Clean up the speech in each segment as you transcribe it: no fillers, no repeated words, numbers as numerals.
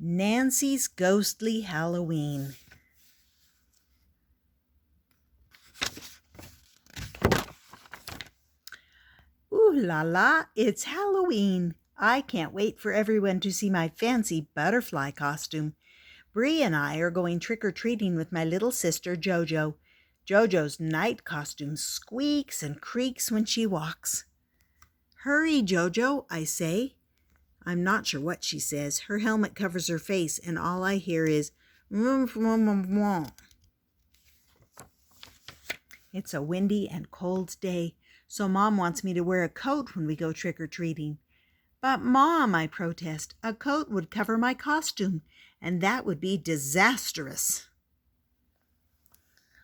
Nancy's Ghostly Halloween. Ooh la la, it's Halloween. I can't wait for everyone to see my fancy butterfly costume. Bree and I are going trick-or-treating with my little sister Jojo. Jojo's night costume squeaks and creaks when she walks. Hurry, Jojo, I say. I'm not sure what she says. Her helmet covers her face, and all I hear is vroom, vroom, vroom, vroom. It's a windy and cold day, so Mom wants me to wear a coat when we go trick-or-treating. But Mom, I protest, a coat would cover my costume, and that would be disastrous.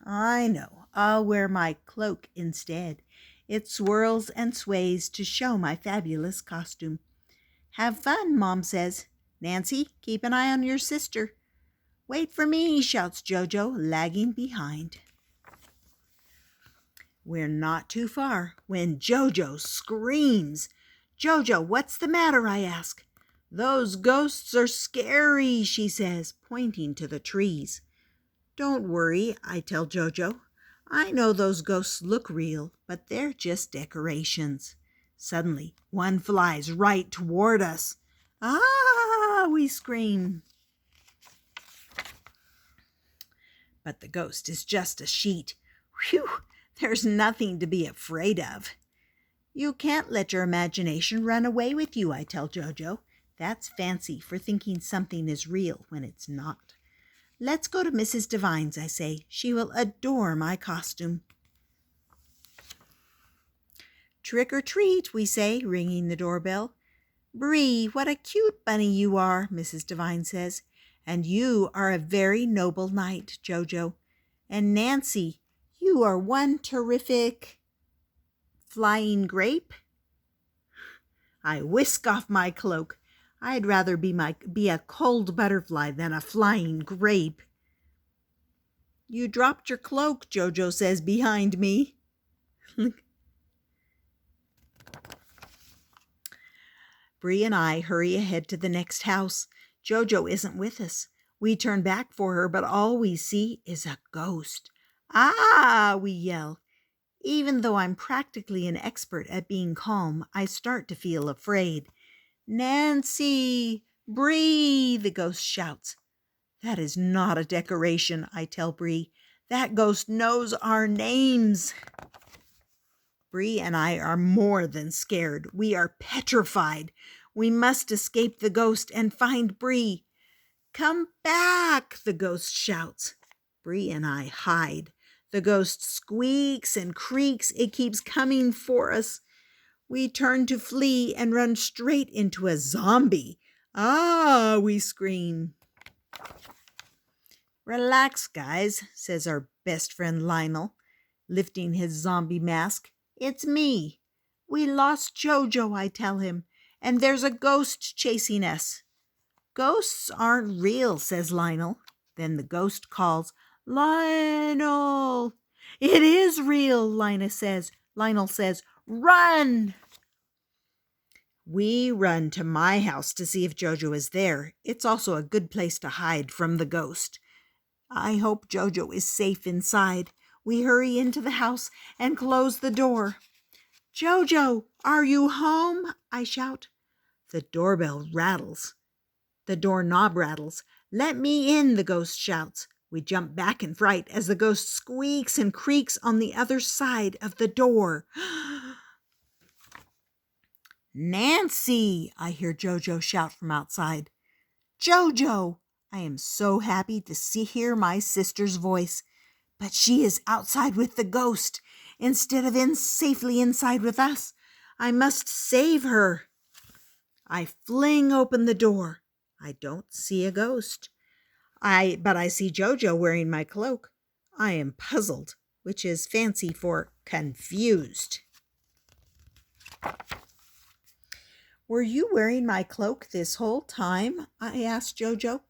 I know, I'll wear my cloak instead. It swirls and sways to show my fabulous costume. Have fun, Mom says. Nancy, keep an eye on your sister. Wait for me, shouts Jojo, lagging behind. We're not too far when Jojo screams. Jojo, what's the matter? I ask. Those ghosts are scary, she says, pointing to the trees. Don't worry, I tell Jojo. I know those ghosts look real, but they're just decorations. Suddenly, one flies right toward us. Ah, we scream. But the ghost is just a sheet. Whew, there's nothing to be afraid of. You can't let your imagination run away with you, I tell Jojo. That's fancy for thinking something is real when it's not. Let's go to Mrs. Devine's, I say. She will adore my costume. Trick or treat, we say, ringing the doorbell. Bree, what a cute bunny you are, Mrs. Devine says. And you are a very noble knight, Jojo. And Nancy, you are one terrific flying grape. I whisk off my cloak. I'd rather be a cold butterfly than a flying grape. You dropped your cloak, Jojo says behind me. Bree and I hurry ahead to the next house. Jojo isn't with us. We turn back for her, but all we see is a ghost. Ah, we yell. Even though I'm practically an expert at being calm, I start to feel afraid. Nancy, Bree, the ghost shouts. That is not a decoration, I tell Bree. That ghost knows our names. Bree and I are more than scared. We are petrified. We must escape the ghost and find Bree. Come back, the ghost shouts. Bree and I hide. The ghost squeaks and creaks. It keeps coming for us. We turn to flee and run straight into a zombie. Ah, we scream. Relax, guys, says our best friend Lionel, lifting his zombie mask. It's me. We lost Jojo, I tell him, and there's a ghost chasing us. Ghosts aren't real, says Lionel. Then the ghost calls, Lionel. It is real, Lionel says. Run! We run to my house to see if Jojo is there. It's also a good place to hide from the ghost. I hope Jojo is safe inside. We hurry into the house and close the door. Jojo, are you home? I shout. The doorbell rattles. The doorknob rattles. Let me in, the ghost shouts. We jump back in fright as the ghost squeaks and creaks on the other side of the door. Nancy, I hear Jojo shout from outside. Jojo! I am so happy to hear my sister's voice. But she is outside with the ghost, instead of safely inside with us. I must save her. I fling open the door. I don't see a ghost. But I see Jojo wearing my cloak. I am puzzled, which is fancy for confused. Were you wearing my cloak this whole time? I asked Jojo.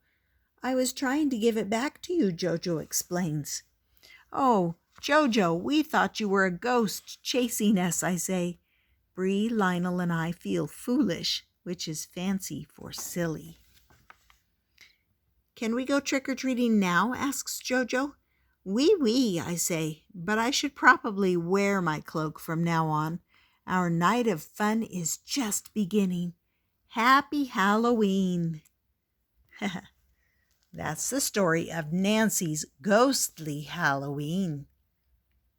I was trying to give it back to you, Jojo explains. Oh, Jojo, we thought you were a ghost chasing us, I say. Bree, Lionel, and I feel foolish, which is fancy for silly. Can we go trick-or-treating now? Asks Jojo. Oui, oui, I say, but I should probably wear my cloak from now on. Our night of fun is just beginning. Happy Halloween. That's the story of Nancy's ghostly Halloween.